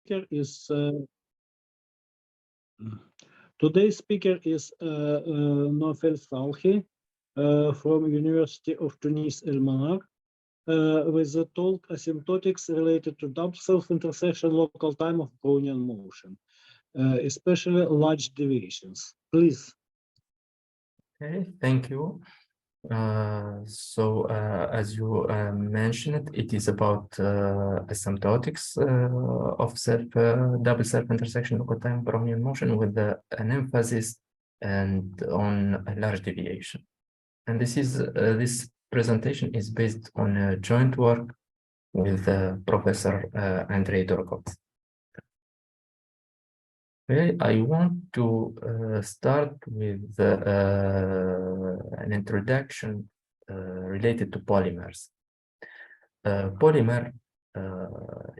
speaker is today's speaker is Naoufel Salhi from University of Tunis El Manar with the talk Asymptotics related to double self-intersection local time of Brownian motion, especially large deviations. Please. Okay, thank you. As you mentioned, it is about asymptotics of double self-intersection local time Brownian motion with an emphasis on a large deviation. And this presentation is based on a joint work with Professor Andrei Dorokov. Okay, I want to start with an introduction related to polymers. Polymer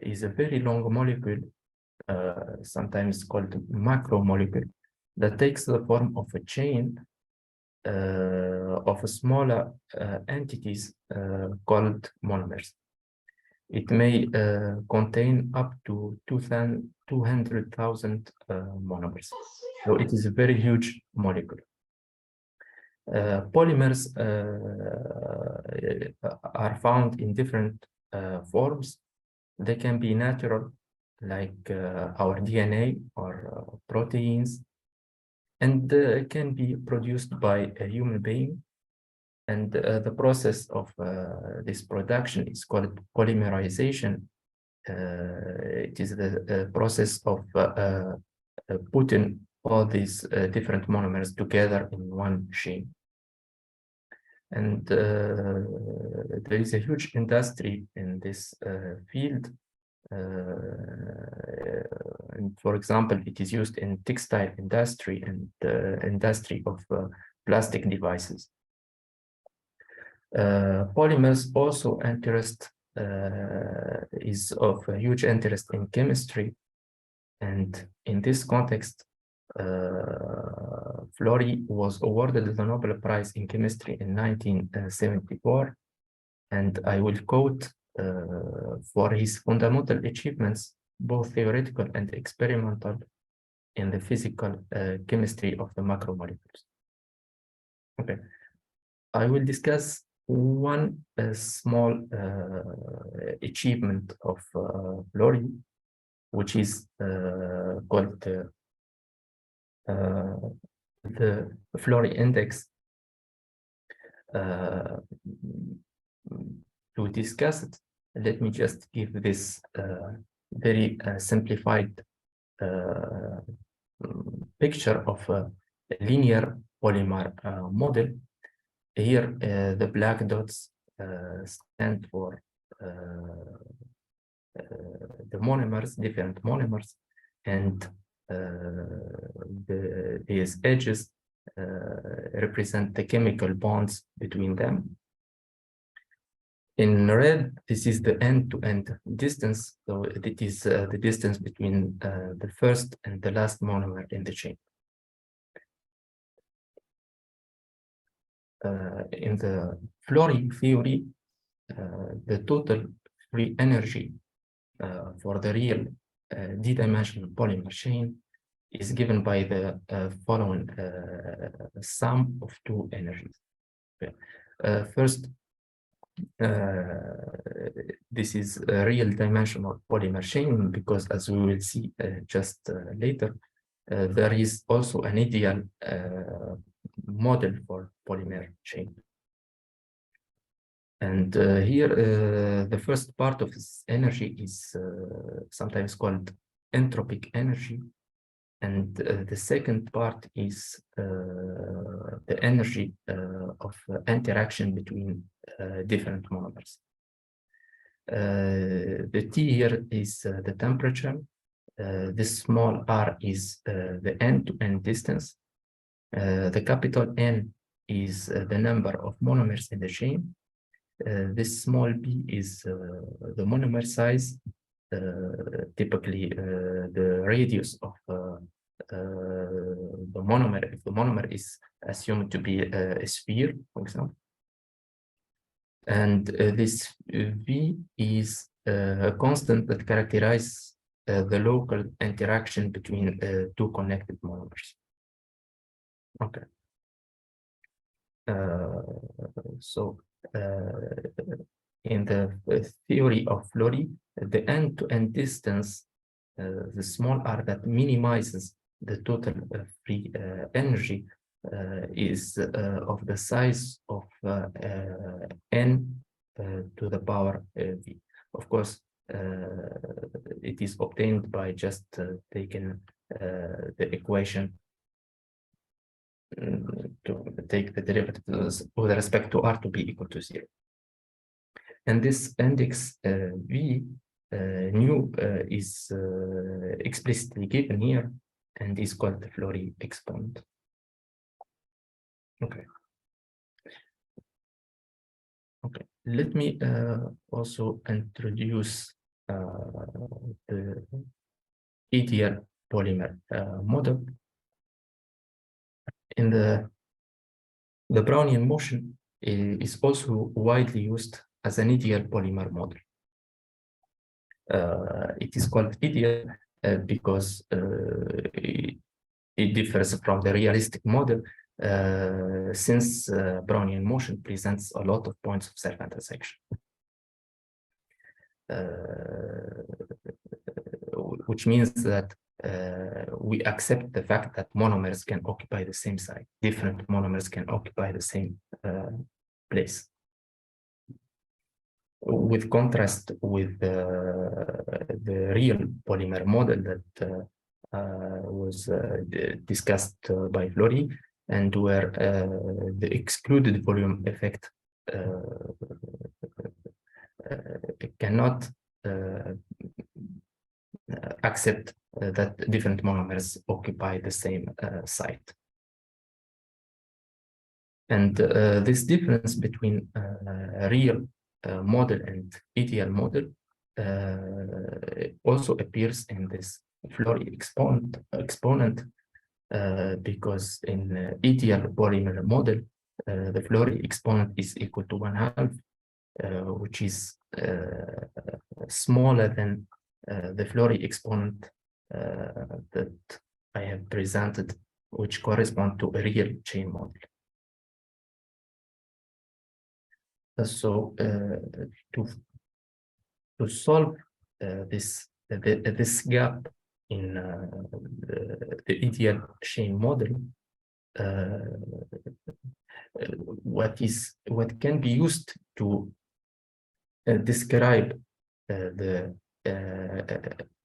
is a very long molecule, sometimes called macromolecule, that takes the form of a chain of smaller entities called monomers. It may contain up to 200,000 monomers. So it is a very huge molecule. Polymers are found in different forms. They can be natural, like our DNA or proteins, and can be produced by a human being. And the process of this production is called polymerization. It is the process of putting all these different monomers together in one chain. And there is a huge industry in this field. And for example, it is used in textile industry and industry of plastic devices. Polymers also is of a huge interest in chemistry, and in this context, Flori was awarded the Nobel Prize in Chemistry in 1974, and I will quote for his fundamental achievements, both theoretical and experimental, in the physical chemistry of the macromolecules. Okay, I will discuss one small achievement of Flori, which is called the Flori index. To discuss it, let me just give this very simplified picture of a linear polymer model. Here, the black dots stand for the monomers, different monomers, and these edges represent the chemical bonds between them. In red, this is the end-to-end distance, so it is the distance between the first and the last monomer in the chain. In the Flori theory, the total free energy for the real d-dimensional polymer chain is given by the following sum of two energies. Okay. First, this is a real dimensional polymer chain because, as we will see just later, there is also an ideal model for polymer chain. And here, the first part of this energy is sometimes called entropic energy. And the second part is the energy of interaction between different monomers. The T here is the temperature. This small r is the end-to-end distance. The capital N is the number of monomers in the chain. This small b is the monomer size, typically the radius of the monomer, if the monomer is assumed to be a sphere, for example. And this v is a constant that characterizes the local interaction between two connected monomers. Okay. So in the theory of Flory, the end-to-end distance, the small r that minimizes the total free energy, is of the size of n to the power v. Of course, it is obtained by just taking the equation to take the derivative with respect to r to be equal to 0. And this index v nu is explicitly given here and is called the Flory exponent. Okay. Okay, let me also introduce the ideal polymer model. In the Brownian motion is also widely used as an ideal polymer model. It is called ideal because it differs from the realistic model since Brownian motion presents a lot of points of self-intersection. Which means that we accept the fact that monomers can occupy the same site. Different monomers can occupy the same place. With contrast with the real polymer model that was discussed by Flory, and where the excluded volume effect cannot accept that different monomers occupy the same site. And this difference between real model and ideal model also appears in this Flory exponent because in ideal polymer model, the Flory exponent is equal to 1/2, which is smaller than the Flory exponent that I have presented, which correspond to a real chain model. So to solve this gap in the ideal chain model, what can be used to describe the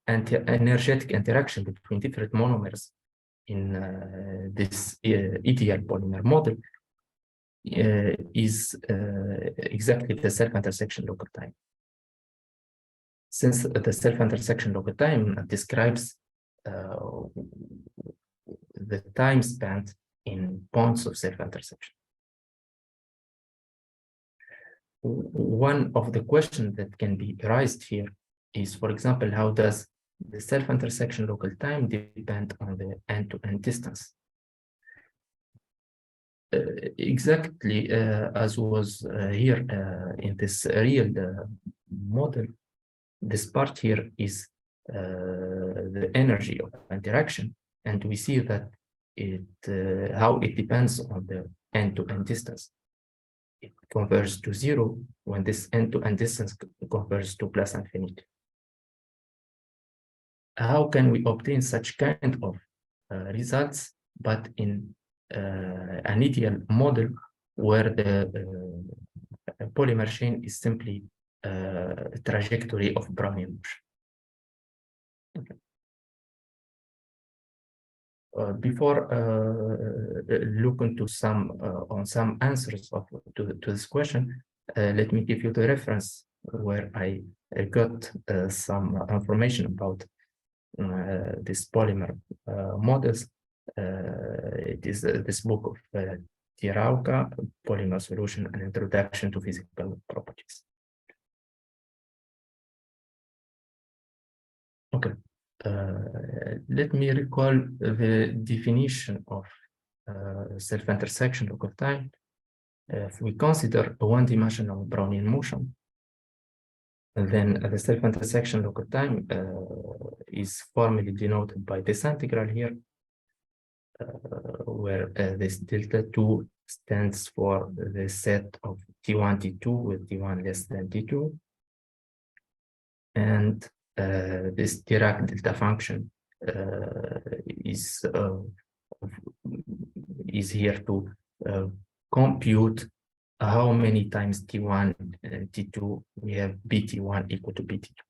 energetic interaction between different monomers in this ideal polymer model is exactly the self-intersection local time. Since the self-intersection local time describes the time spent in points of self-intersection. One of the questions that can be raised here is, for example, how does the self-intersection local time depend on the end-to-end distance? Exactly as was here in this real model, this part here is the energy of interaction, and we see that how it depends on the end-to-end distance. It converges to 0 when this end-to-end distance converges to plus infinity. How can we obtain such kind of results, but in an ideal model where the polymer chain is simply a trajectory of Brownian motion? Okay. Before looking to some answers to this question, let me give you the reference where I got some information about this polymer models. It is this book of Tirauca, Polymer Solution, an Introduction to Physical Properties. Okay. Let me recall the definition of self-intersection local time. If we consider a one-dimensional Brownian motion, And then the self-intersection local time is formally denoted by this integral here, where this delta 2 stands for the set of T1, T2 with T1 less than T2. And this Dirac delta function is here to compute how many times T1 and T2 we have BT1 equal to BT2.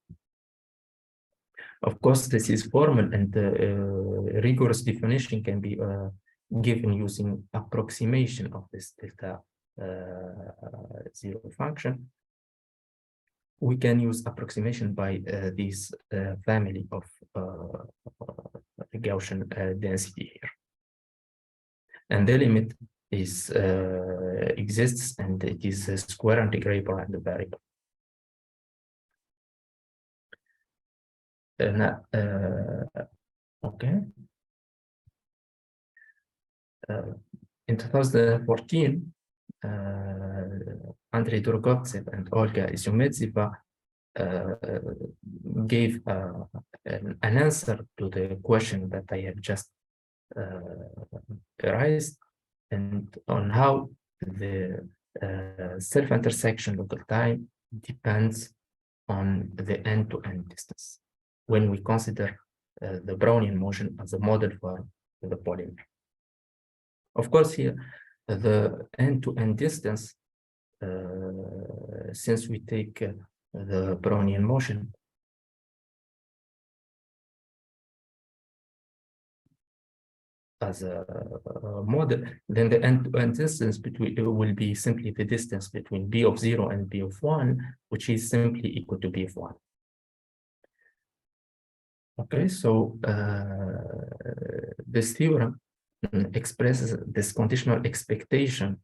Of course, this is formal, and the rigorous definition can be given using approximation of this delta zero function. We can use approximation by this family of Gaussian density here. And the limit is exists, and it is a square integrable and a variable. Okay. In 2014, Andrei Durgovtsev and Olga Izumetseva gave an answer to the question that I have just raised, and on how the self-intersection local time depends on the end-to-end distance when we consider the Brownian motion as a model for the polymer. Of course, here the end-to-end distance, since we take the Brownian motion as a model, then the end-to-end distance between will be simply the distance between B of 0 and B of 1, which is simply equal to B of 1. Okay, so this theorem expresses this conditional expectation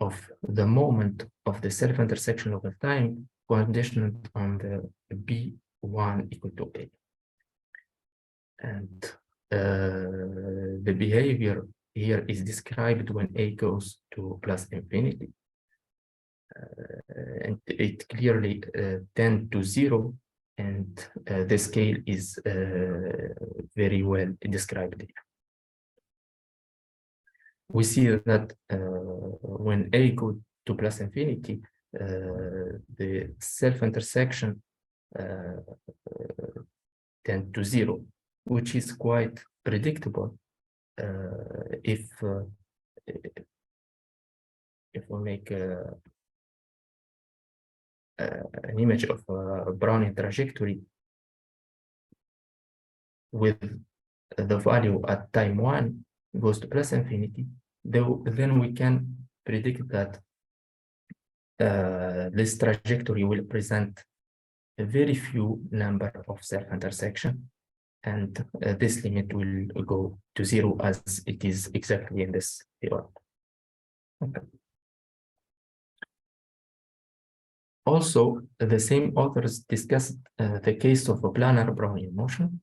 of the moment of the self-intersection over time conditioned on the B1 equal to A. And the behavior here is described when A goes to plus infinity. And it clearly tends to 0, and the scale is very well described here. We see that when A goes to plus infinity, the self-intersection tends to 0, which is quite predictable if we make an image of a Brownian trajectory with the value at time 1 goes to plus infinity, then we can predict that this trajectory will present a very few number of self-intersection, and this limit will go to 0 as it is exactly in this theorem. Okay. Also, the same authors discussed the case of a planar Brownian motion,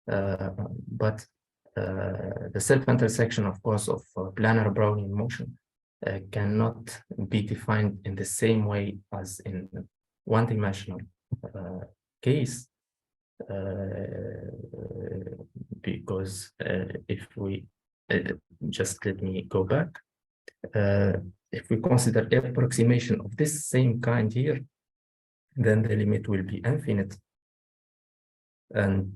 but the self-intersection, of course, of planar Brownian motion cannot be defined in the same way as in one-dimensional case, because if we just let me go back. If we consider approximation of this same kind here, then the limit will be infinite. And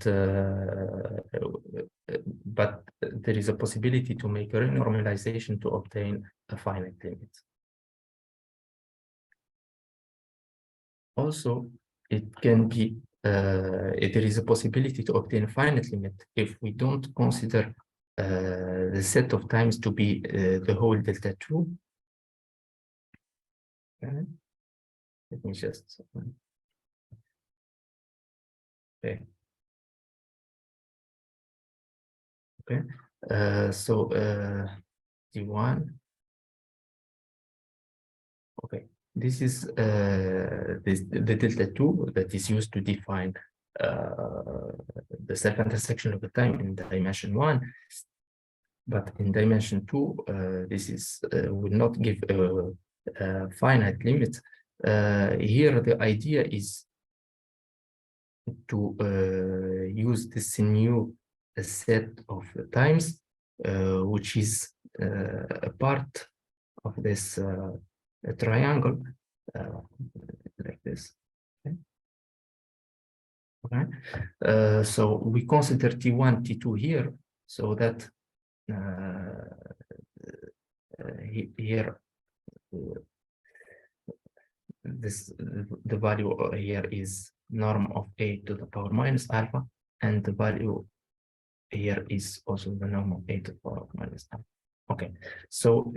but there is a possibility to make a renormalization to obtain a finite limit. Also, it can be there is a possibility to obtain a finite limit if we don't consider the set of times to be the whole delta 2. Okay. Let me just okay. Okay. So T1. Okay. This is the delta 2 that is used to define the self-intersection of the time in dimension 1. But in dimension 2, this is will not give a finite limit, Here, the idea is to use this new set of times, which is a part of this triangle, like this. Okay. So we consider T1, T2 here, so that here the value here is norm of a to the power minus alpha, and the value here is also the norm of a to the power minus alpha. Okay, so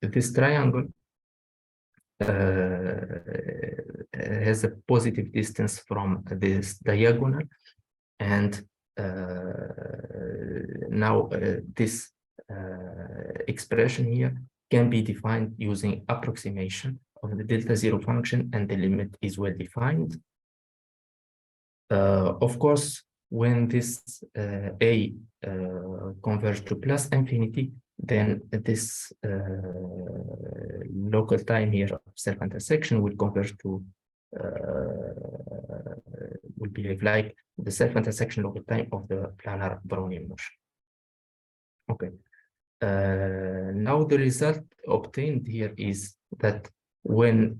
this triangle has a positive distance from this diagonal, and now this expression here can be defined using approximation of the delta zero function, and the limit is well defined. Of course, when this a converges to plus infinity, then this local time here of self-intersection will converge to will behave like the self-intersection local time of the planar Brownian motion. Okay. Now the result obtained here is that when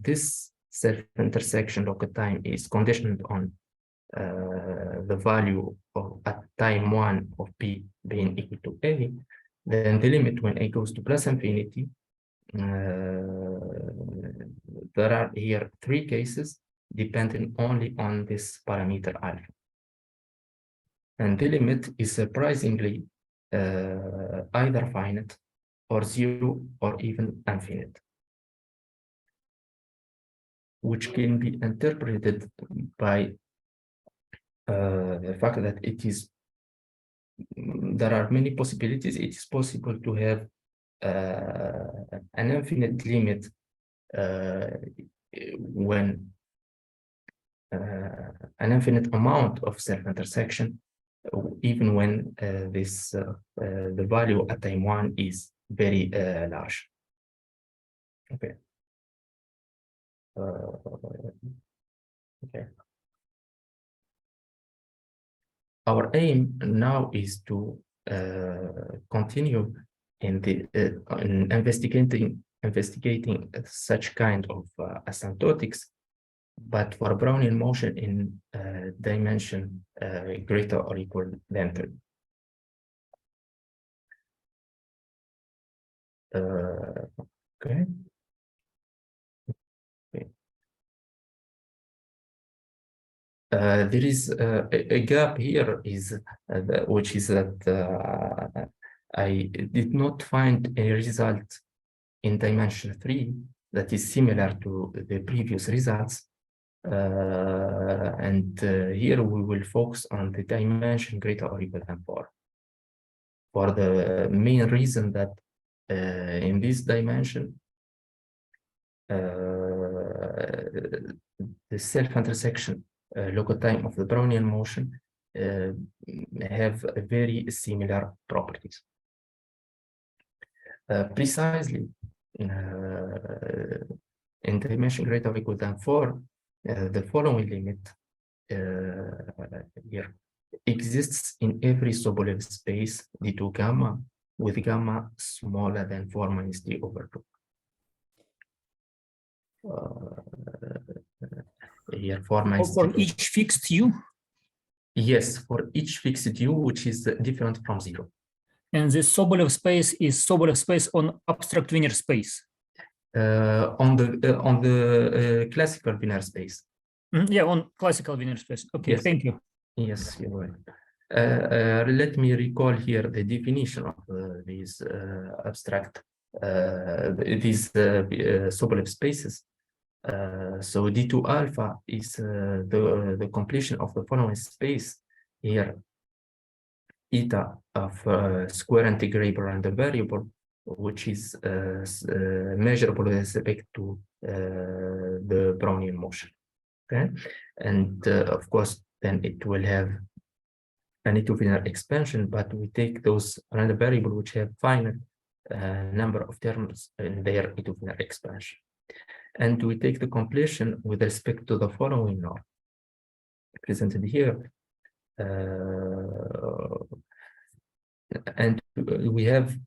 this self-intersection local time is conditioned on the value of at time 1 of p being equal to a, then the limit when a goes to plus infinity, there are here 3 cases depending only on this parameter alpha. And the limit is surprisingly either finite or 0 or even infinite, which can be interpreted by the fact that it is there are many possibilities. It is possible to have an infinite limit when an infinite amount of self-intersection, even when the value at time 1 is very large. Okay. Okay. Our aim now is to continue in the in investigating such kind of asymptotics, but for Brownian motion in dimension greater or equal than 3. Okay. There is a gap here, is which is that I did not find a result in dimension 3 that is similar to the previous results. And here we will focus on the dimension greater or equal than 4, for the main reason that in this dimension the self-intersection local time of the Brownian motion have very similar properties. Precisely in dimension greater or equal than 4, the following limit here exists in every Sobolev space D2 gamma with gamma smaller than 4 minus d over 2. Here 4 minus for each fixed u? Yes, for each fixed u, which is different from 0. And the Sobolev space is Sobolev space on abstract Wiener space? On the classical Wiener space. Yeah, on classical Wiener space. Okay, yes. Thank you. Yes, you're right. Let me recall here the definition of these abstract, these Sobolev spaces. So D2 alpha is the completion of the following space here, eta of square integrable random variable, which is measurable with respect to the Brownian motion. Okay, and of course, then it will have an equivalent expansion, but we take those random variables which have finite number of terms in their Itovinar expansion. And we take the completion with respect to the following norm presented here. And we have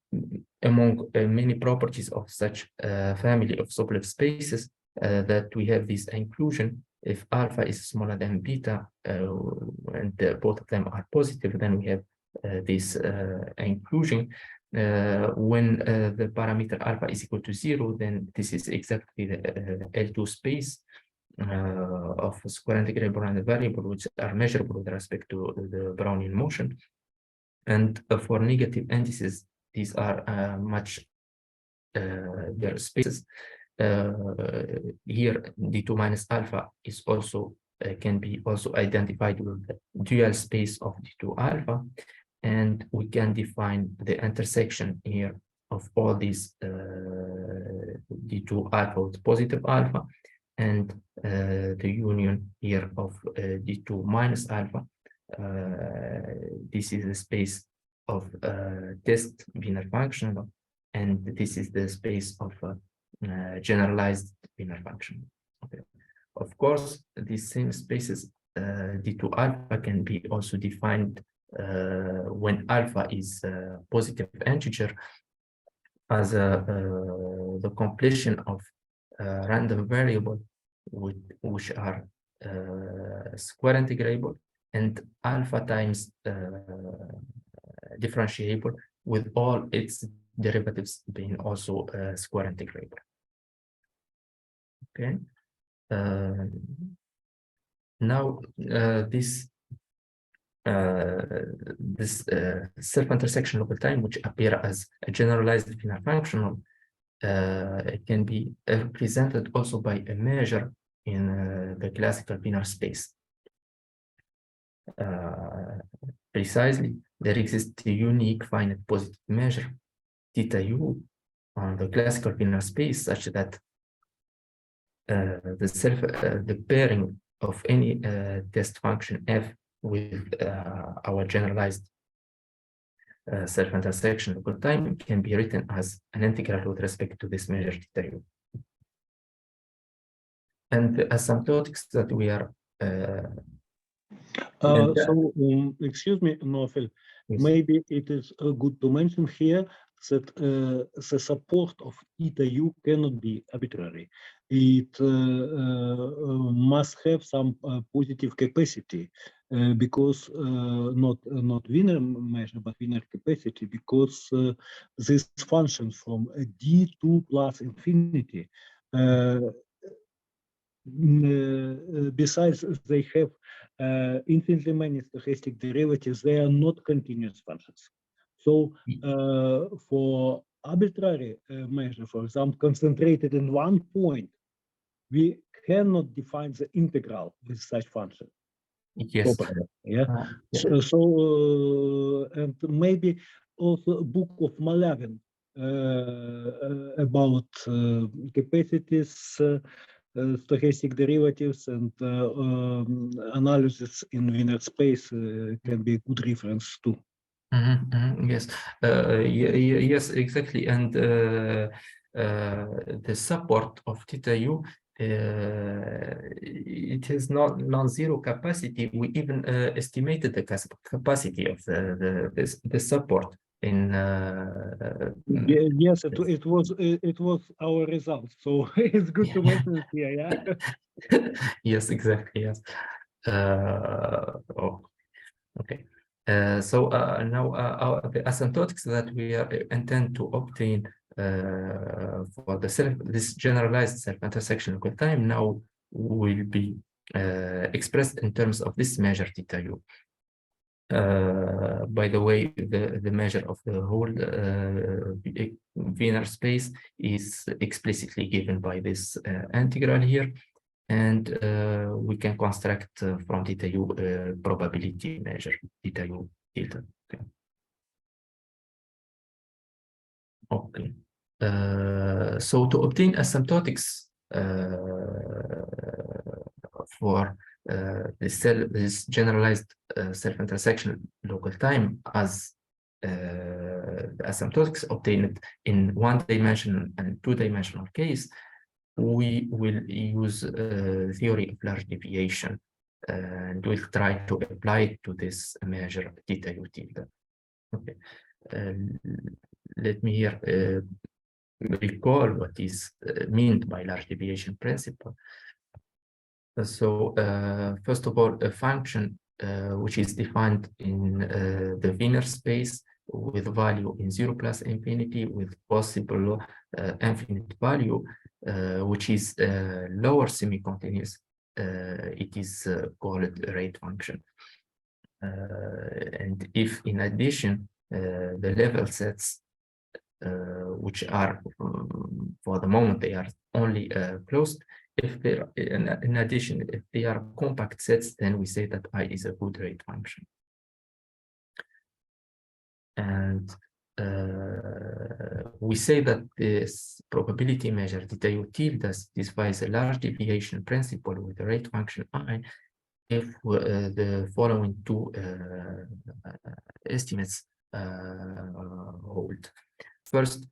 among many properties of such a family of Sobolev spaces that we have this inclusion. If alpha is smaller than beta and both of them are positive, then we have this inclusion. When the parameter alpha is equal to 0, then this is exactly the L2 space of square integrable and variable, which are measurable with respect to the Brownian motion. And for negative indices, these are much their spaces. Here, d2 minus alpha is also can be also identified with the dual space of d2 alpha, and we can define the intersection here of all these d2 alpha with positive alpha, and the union here of d2 minus alpha. This is the space of test Wiener functional, and this is the space of generalized Wiener function. Okay. Of course, these same spaces d2 alpha can be also defined when alpha is a positive integer as the completion of random variable which are square integrable and alpha times differentiable with all its derivatives being also square integrable. Okay. Now this self-intersection local time, which appear as a generalized Wiener functional, it can be represented also by a measure in the classical Wiener space. Precisely, there exists a unique finite positive measure, theta u, on the classical Wiener space, such that the pairing of any test function f with our generalized self-intersection local time can be written as an integral with respect to this measure theta u. And the asymptotics that we are excuse me, Naoufel, yes. maybe it is good to mention here that the support of theta u cannot be arbitrary. It must have some positive capacity because not Wiener measure, but Wiener capacity, because this function from d2 plus infinity, besides they have infinitely many stochastic derivatives, they are not continuous functions. So for arbitrary measure, for example, concentrated in one point, we cannot define the integral with such function. Yes. Yeah. Yeah. So and maybe also a book of Malliavin about capacities, stochastic derivatives, and analysis in Wiener space can be a good reference too. Yes, yes, exactly. And the support of theta u, it has not non-zero capacity. We even estimated the capacity of the support in. Yes, it was our result. So it's good to mention it here. Yeah. Yes, exactly. Yes. Oh, okay. So now the asymptotics that we intend to obtain for this generalized self-intersection local time now will be expressed in terms of this measure theta u. By the way, the measure of the whole Wiener space is explicitly given by this integral here. And we can construct from theta u probability measure, theta u theta. Okay. So to obtain asymptotics for this generalized self-intersection local time as the asymptotics obtained in one-dimensional and two-dimensional case, we will use theory of large deviation, and we'll try to apply it to this measure theta u tilde. Okay, let me here recall what is meant by large deviation principle. So first of all, a function which is defined in the Wiener space with value in 0 plus infinity with possible infinite value, which is lower semi-continuous, it is called a rate function. And if in addition the level sets, which are for the moment they are only closed, if they are, in addition, if they are compact sets, then we say that I is a good rate function. And we say that this probability measure theta u tilde satisfies a large deviation principle with the rate function I if the following two estimates hold. First,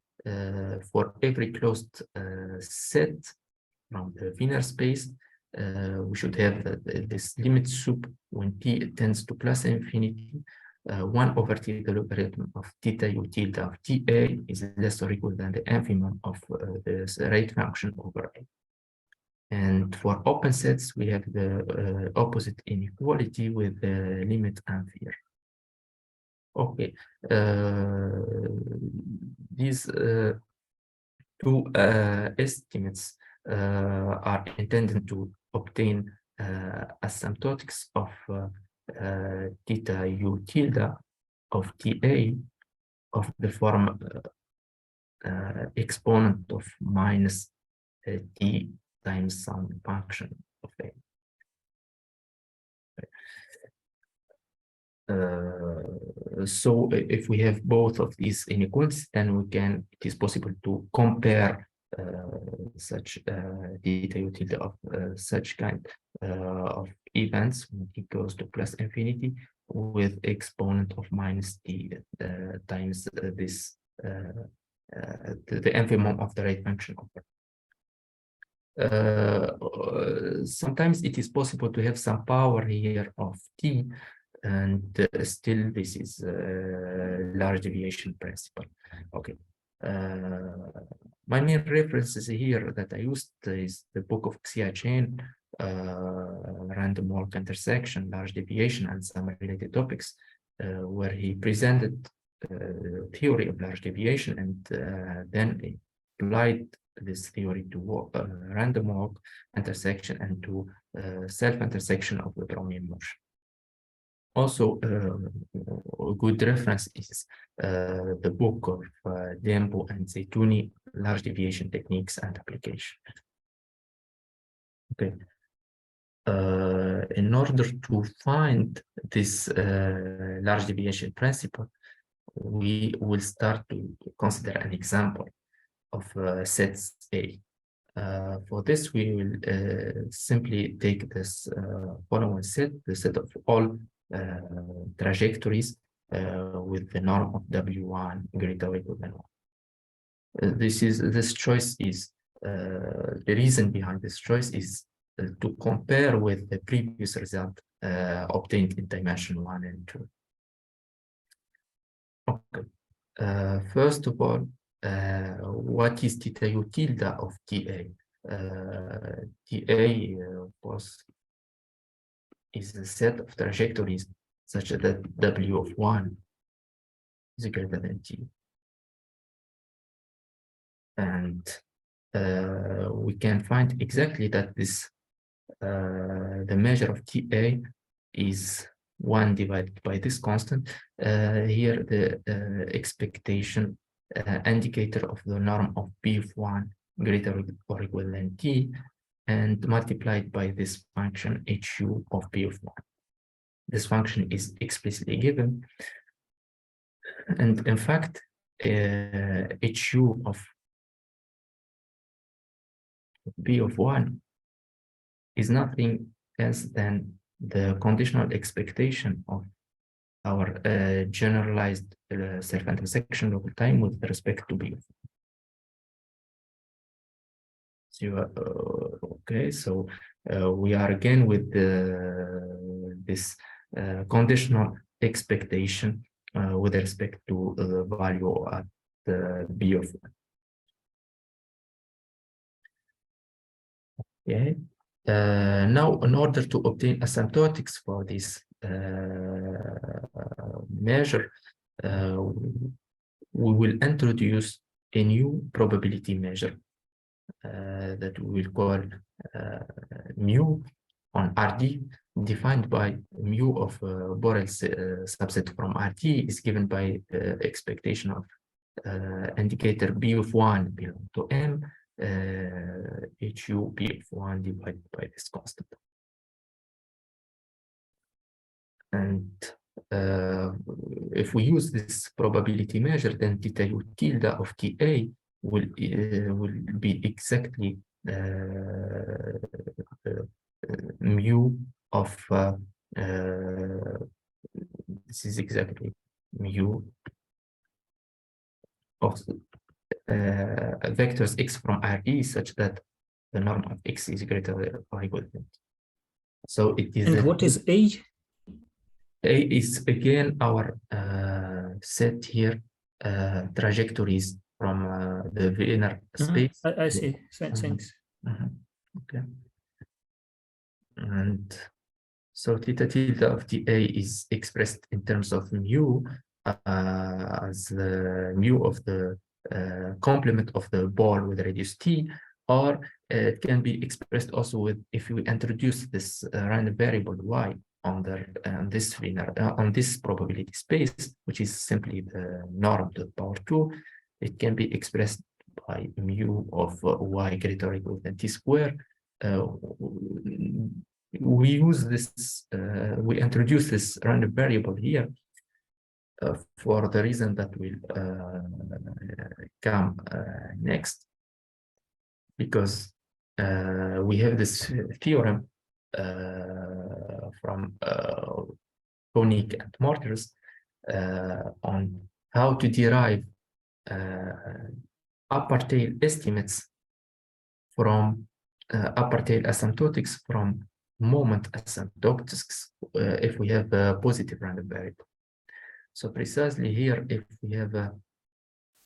for every closed set from the Wiener space, we should have this limit sup when t tends to plus infinity, 1 over t the logarithm of theta u tilde of ta is less or equal than the infimum of this rate function over a. And for open sets, we have the opposite inequality with the limit ampere. Okay, these two estimates are intended to obtain asymptotics of theta u tilde of ta of the form exponent of minus t times some function of a. So if we have both of these inequalities, then we can, it is possible to compare such theta u tilde of such kind of events when t goes to plus infinity with exponent of minus t times this the infimum of the rate function over. Sometimes it is possible to have some power here of t, and still this is large deviation principle. Okay. My main references here that I used is the book of Xia Chen, random walk intersection, large deviation, and some related topics, where he presented theory of large deviation and then applied this theory to random walk intersection and to self-intersection of the Brownian motion. Also, a good reference is the book of Dembo and Zeytouni, large deviation techniques and application. Okay. In order to find this large deviation principle, we will start to consider an example of sets A. For this, we will simply take this following set, the set of all trajectories with the norm of W1 greater or equal than 1. This choice is the reason behind this choice is to compare with the previous result obtained in dimension 1 and 2. Okay. First of all, what is theta u tilde of TA? TA is a set of trajectories such that W of 1 is greater than T. And we can find exactly that this the measure of TA is 1 divided by this constant. Here the expectation indicator of the norm of P of 1 greater or equal than T, and multiplied by this function HU of P of 1. This function is explicitly given, and in fact HU of P of 1 is nothing else than the conditional expectation of our generalized self-intersection local time with respect to B. So, okay, so we are again with this conditional expectation with respect to the value at B of 1. Okay. Now, in order to obtain asymptotics for this measure, we will introduce a new probability measure that we will call mu on RD, defined by mu of Borel subset from RD is given by expectation of indicator B of 1 belong to M, HU B of 1 divided by this constant. And if we use this probability measure, then theta U tilde of TA will be exactly mu of this is exactly mu of vectors x from RE such that the norm of x is greater than or equal to 20. So it is. And what is A? A is again our set here trajectories from the Wiener space. I see. Thanks. Okay. And so theta tilde of TA is expressed in terms of mu as the mu of the complement of the ball with radius t, or it can be expressed also with if we introduce this random variable y on this Wiener on this probability space, which is simply the norm to the power 2. It can be expressed by mu of y greater or equal than t square. We use this, we introduce this random variable here for the reason that will come next, because we have this theorem from Koenig and Morters on how to derive upper tail estimates from upper tail asymptotics from moment asymptotics if we have a positive random variable. So precisely here, if we have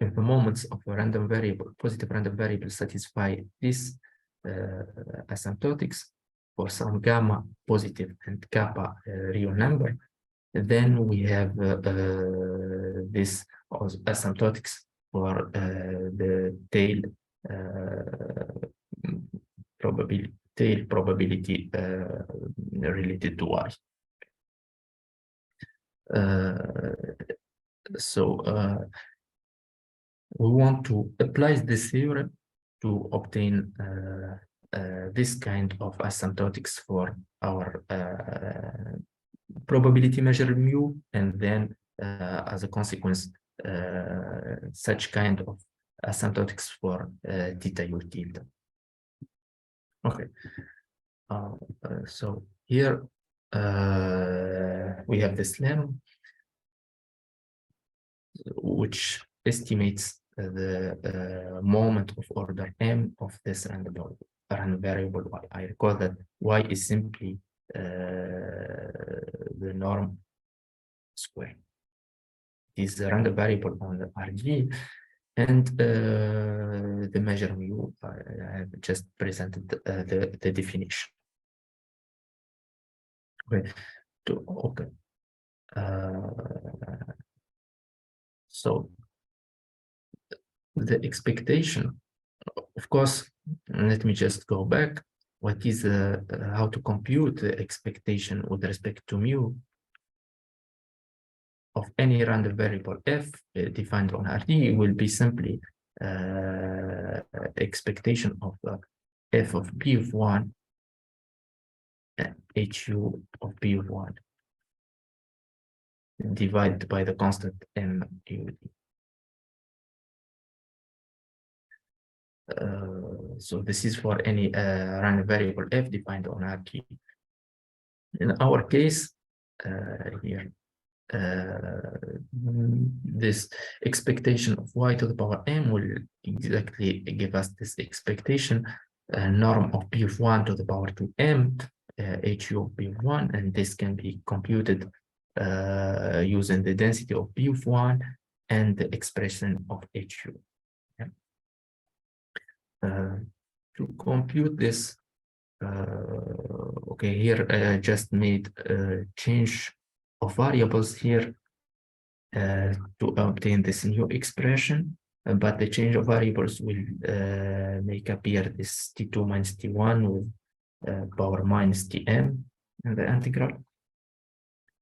if the moments of a random variable, positive random variable, satisfy this asymptotics for some gamma positive and kappa real number, then we have this asymptotics for the tail probability related to y. So we want to apply this theorem to obtain this kind of asymptotics for our probability measure mu, and then as a consequence such kind of asymptotics for theta U tilde. Okay, so here we have this lemma which estimates the moment of order m of this random variable y. I recall that y is simply the norm square. It is the random variable on the RG, and the measure mu. I have just presented the definition. Okay. Okay. So the expectation, of course, let me just go back. What is how to compute the expectation with respect to mu of any random variable f defined on RD will be simply expectation of f of p of 1 and hu of p of 1 divided by the constant m ud. So this is for any random variable f defined on RD. In our case, here this expectation of y to the power m will exactly give us this expectation norm of p of 1 to the power 2m, hu of p of 1, and this can be computed using the density of p of 1 and the expression of hu. Yeah. To compute this, okay, here I just made a change of variables here to obtain this new expression, but the change of variables will make appear this t2 minus t1 with power minus tm in the integral.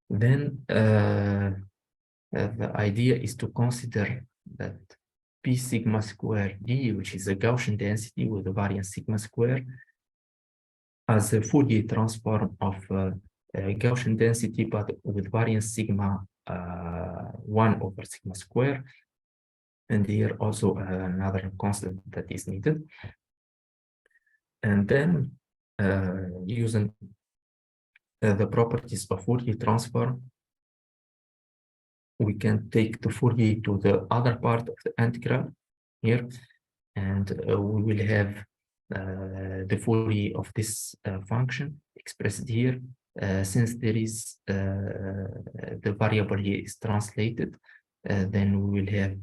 Then the idea is to consider that p sigma square d, which is a Gaussian density with a variance sigma square, as a Fourier transform of Gaussian density, but with variance sigma 1 over sigma square. And here also another constant that is needed. And then using the properties of Fourier transform, we can take the Fourier to the other part of the integral here, and we will have the Fourier of this function expressed here. Since there is the variable here is translated, then we will have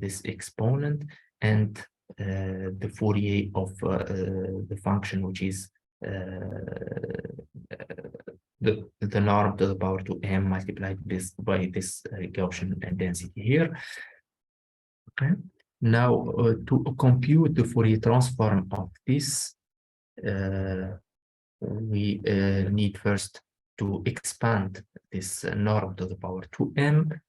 this exponent and the Fourier of the function, which is the norm to the power 2m multiplied by this Gaussian density here. Okay. Now to compute the Fourier transform of this, we need first to expand this norm to the power 2m.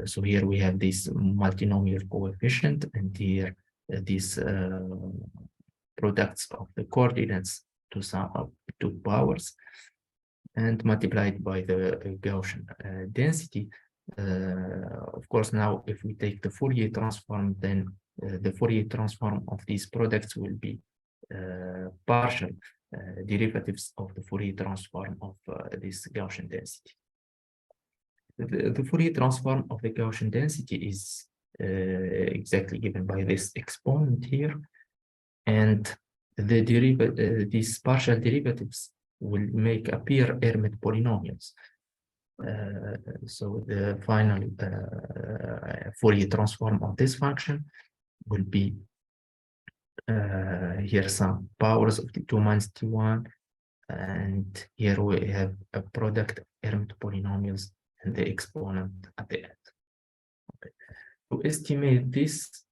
So here we have this multinomial coefficient, and here these products of the coordinates to sum up two powers, and multiplied by the Gaussian density. Of course, now if we take the Fourier transform, then the Fourier transform of these products will be partial derivatives of the Fourier transform of this Gaussian density. The Fourier transform of the Gaussian density is exactly given by this exponent here, and the these partial derivatives will make appear Hermite polynomials. So the final Fourier transform of this function will be here some powers of t2 minus t1, and here we have a product of Hermite polynomials and the exponent at the end. Okay. To estimate this,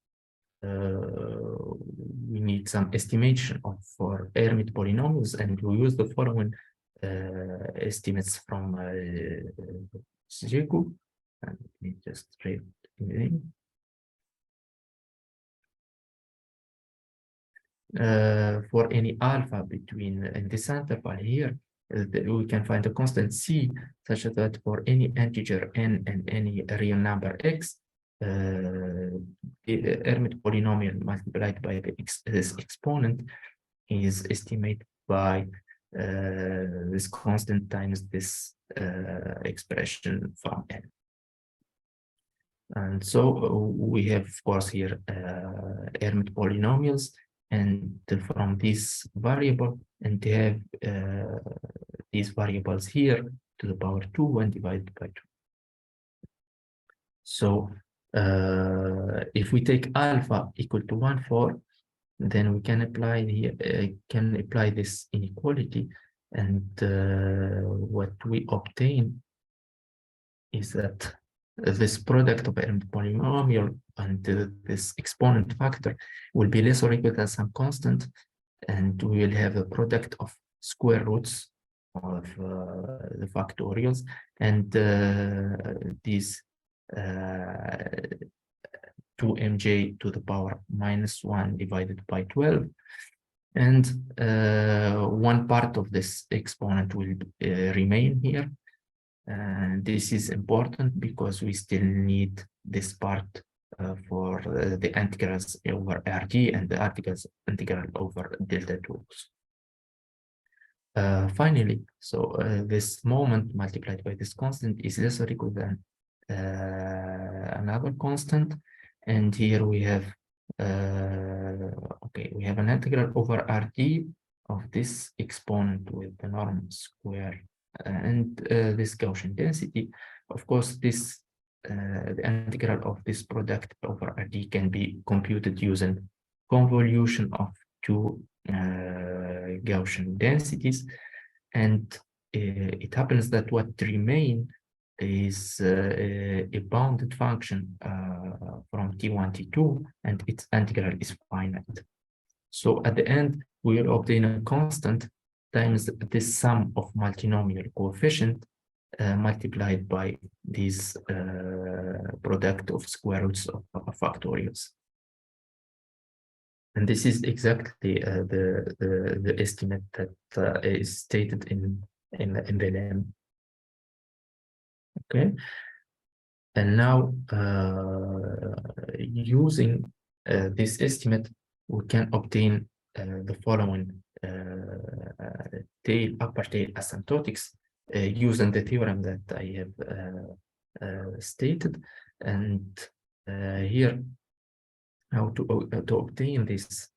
we need some estimation of for Hermite polynomials, and we use the following estimates from Zhegu. And let me just write it in. For any alpha between in this interval here, we can find a constant c such that for any integer n and any real number x, the Hermite polynomial multiplied by this exponent is estimated by this constant times this expression from n. And so we have, of course, here Hermite polynomials, and from this variable, and they have these variables here to the power 2 and divided by 2. So if we take alpha equal to 1, 4, then we can apply here, this inequality, and what we obtain is that this product of Hermite polynomial and this exponent factor will be less or equal to some constant, and we will have a product of square roots of the factorials, and these 2mj to the power minus 1 divided by 12, and one part of this exponent will remain here. And this is important because we still need this part for the integrals over RG and the integral over delta 2. Finally, so this moment multiplied by this constant is less or equal than another constant, and here we have we have an integral over RT of this exponent with the norm square and this Gaussian density. Of course, this the integral of this product over RT can be computed using convolution of two Gaussian densities, and it happens that what remain is a bounded function from T1, T2, and its integral is finite. So at the end, we will obtain a constant times this sum of multinomial coefficient multiplied by this product of square roots of factorials. And this is exactly the estimate that is stated in the LM. Okay, and now using this estimate, we can obtain the following upper tail asymptotics using the theorem that I have stated. And here, how to obtain this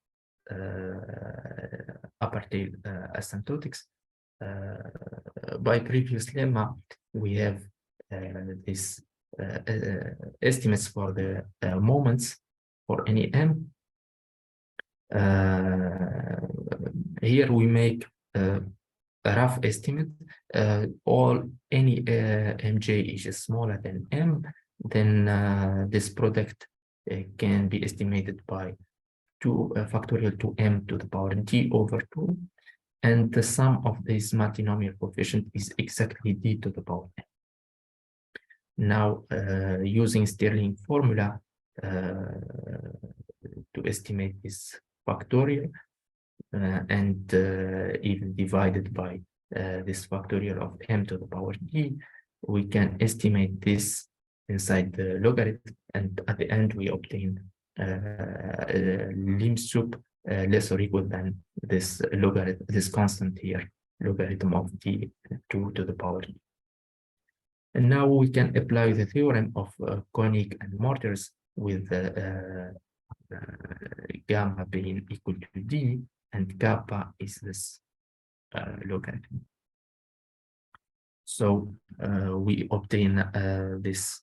upper tail asymptotics. By previous lemma, we have this estimates for the moments for any m. Here we make a rough estimate. Any mj is smaller than m, then this product can be estimated by 2 factorial 2m to the power d over 2, and the sum of this multinomial coefficient is exactly d to the power n. Now, using Stirling formula to estimate this factorial, and if divided by this factorial of m to the power d, we can estimate this inside the logarithm, and at the end we obtain lim sup less or equal than this logarithm, this constant here, logarithm of d 2 to the power d. And now we can apply the theorem of conic and mortars with gamma being equal to d, and kappa is this logarithm. So we obtain this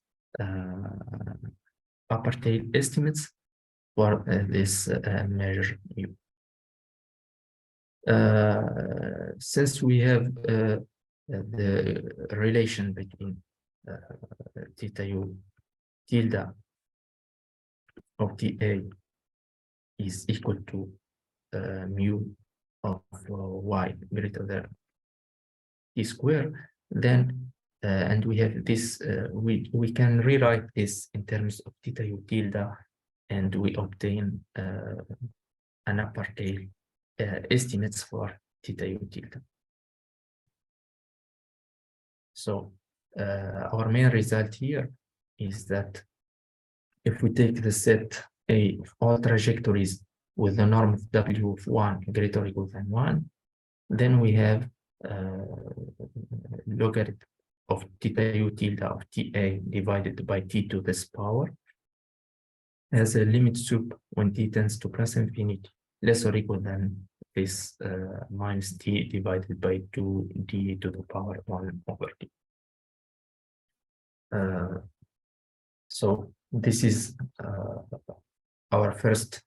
upper tail estimates for this measure u. Since we have the relation between theta u tilde of ta is equal to mu of y greater than t square, then and we have this, we can rewrite this in terms of theta u tilde, and we obtain an upper tail estimates for theta u tilde. So our main result here is that if we take the set A of all trajectories with the norm of W of 1 greater or equal than 1, then we have logarithm of theta u tilde of TA divided by T to this power as a limit sup when T tends to plus infinity less or equal than this minus T divided by 2D to the power 1 over T. So this is our first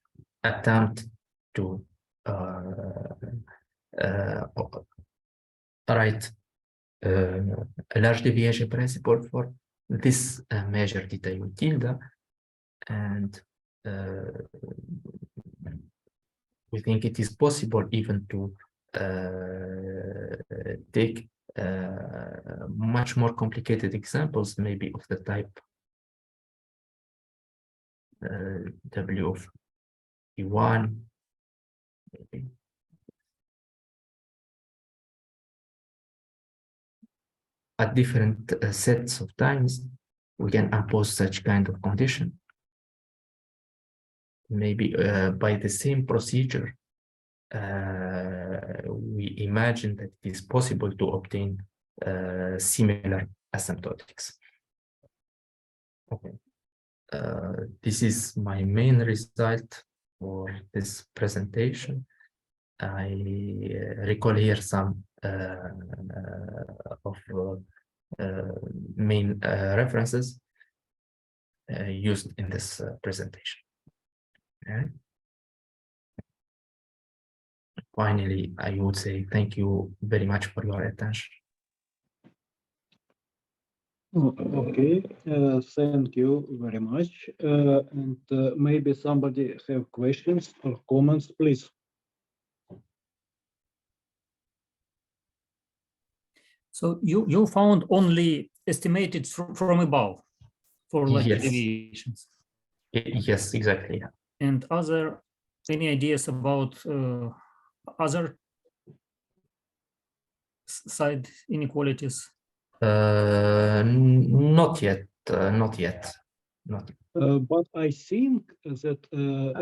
attempt to write a large deviation principle for this measure theta u tilde, and we think it is possible even to take much more complicated examples, maybe of the type W of E1, maybe. At different sets of times, we can impose such kind of condition. Maybe by the same procedure we imagine that it is possible to obtain similar asymptotics. Okay. This is my main result for this presentation. I recall here some of main references used in this presentation. Okay. Finally, I would say thank you very much for your attention. Okay, thank you very much. And maybe somebody have questions or comments, please. So you found only estimated from above for large Yes. deviations. Yes, exactly. Yeah. And any ideas about other side inequalities? Not yet. Not yet. But I think that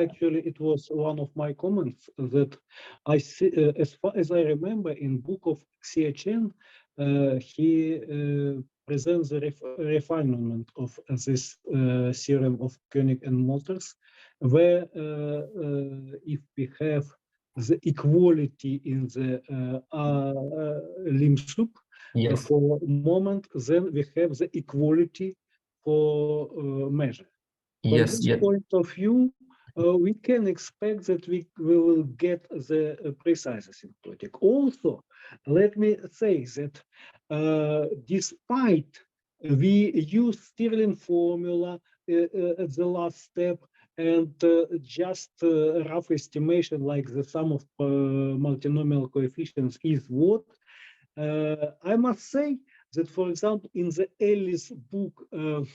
actually it was one of my comments that I see, as far as I remember, in book of CHN, he presents the refinement of this theorem of Koenig and Molters, where if we have the equality in the limb loop Yes. for moment, then we have the equality for measure. From Yes. this Yes. point of view, we can expect that we will get the precise asymptotic. Also, let me say that despite we use Stirling formula at the last step and just rough estimation like the sum of multinomial coefficients is what, I must say that, for example, in the Ellis book, 10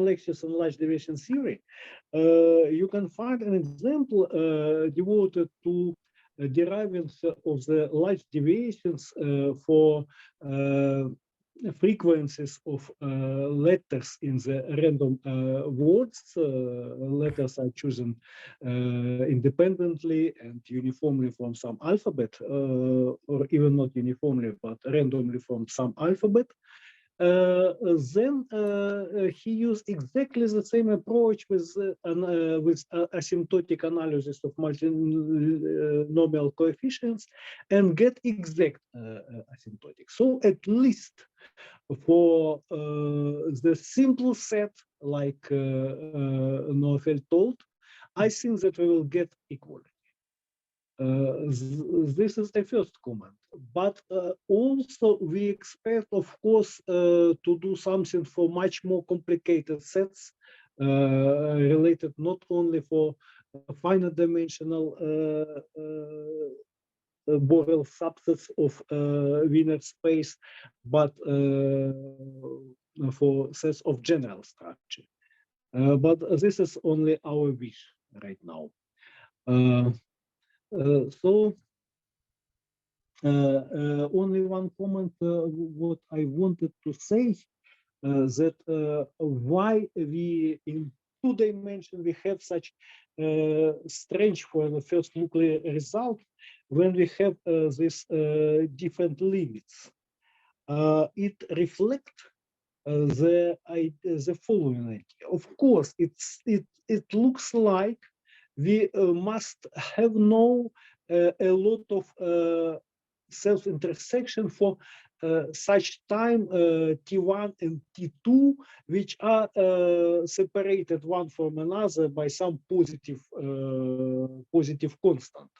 lectures on large deviation theory, you can find an example devoted to deriving of the large deviations for frequencies of letters in the random words. Letters are chosen independently and uniformly from some alphabet, or even not uniformly, but randomly from some alphabet. Then he used exactly the same approach with asymptotic analysis of multinomial coefficients and get exact asymptotic. So at least for the simple set, like Naoufel told, I think that we will get equality. This is the first comment, but also we expect, of course, to do something for much more complicated sets related not only for finite dimensional Borel subsets of Wiener space, but for sets of general structure. But this is only our wish right now. So only one comment what I wanted to say that why we in 2 dimensions we have such strange for the first nuclear result when we have these different limits. It reflects the following idea. Of course, it looks like we must have no a lot of self-intersection for such time T1 and T2, which are separated one from another by some positive constant.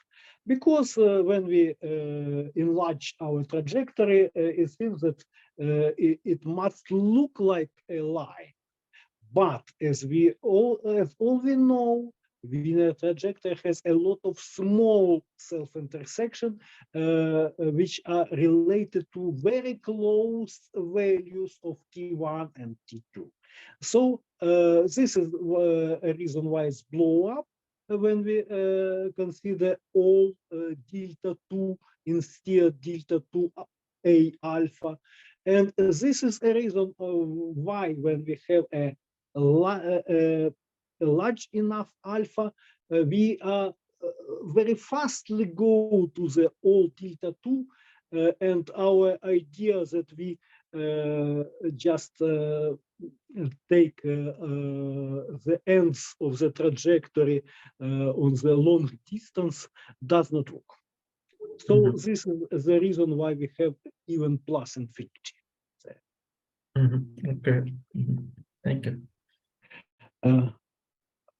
Because when we enlarge our trajectory, it seems that it must look like a line. But as all we know, Wiener trajectory has a lot of small self-intersection, which are related to very close values of T1 and T2. So this is a reason why it's blow up when we consider all delta 2 instead delta 2 A alpha. And this is a reason why when we have a large enough alpha, we are very fastly go to the all tilde 2, and our idea that we just take the ends of the trajectory on the long distance does not work. So this is the reason why we have even plus infinity. Okay. Thank you.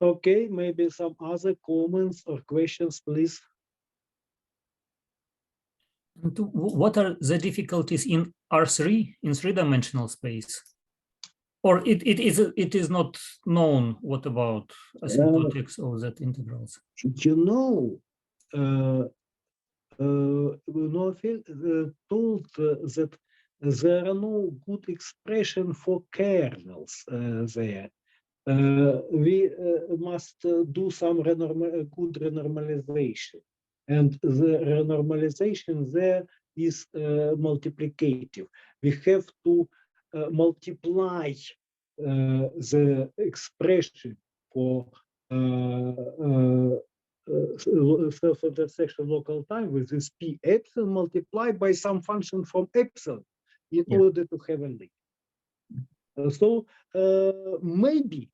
Okay, maybe some other comments or questions, please. And what are the difficulties in R3 in three-dimensional space? Or it is not known what about asymptotics of that integrals? You know, Naoufel told that there are no good expression for kernels there. We must do some good renormalization. And the renormalization there is multiplicative. We have to multiply the expression for self-intersection local time with this p epsilon multiplied by some function from epsilon in order to have a link. So maybe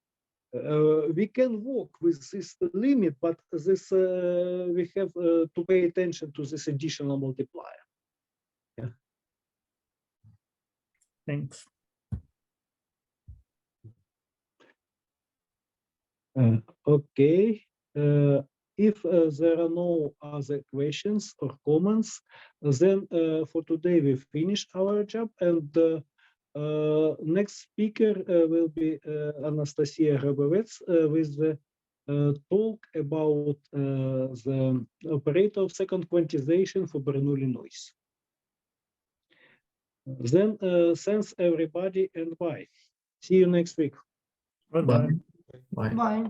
we can work with this limit, but this we have to pay attention to this additional multiplier. Yeah. Thanks. Okay. If there are no other questions or comments, then for today we finish our job, and next speaker will be Anastasia Grabovets with the talk about the operator of second quantization for Bernoulli noise. Then thanks everybody and bye. See you next week. Bye-bye. Bye. Bye.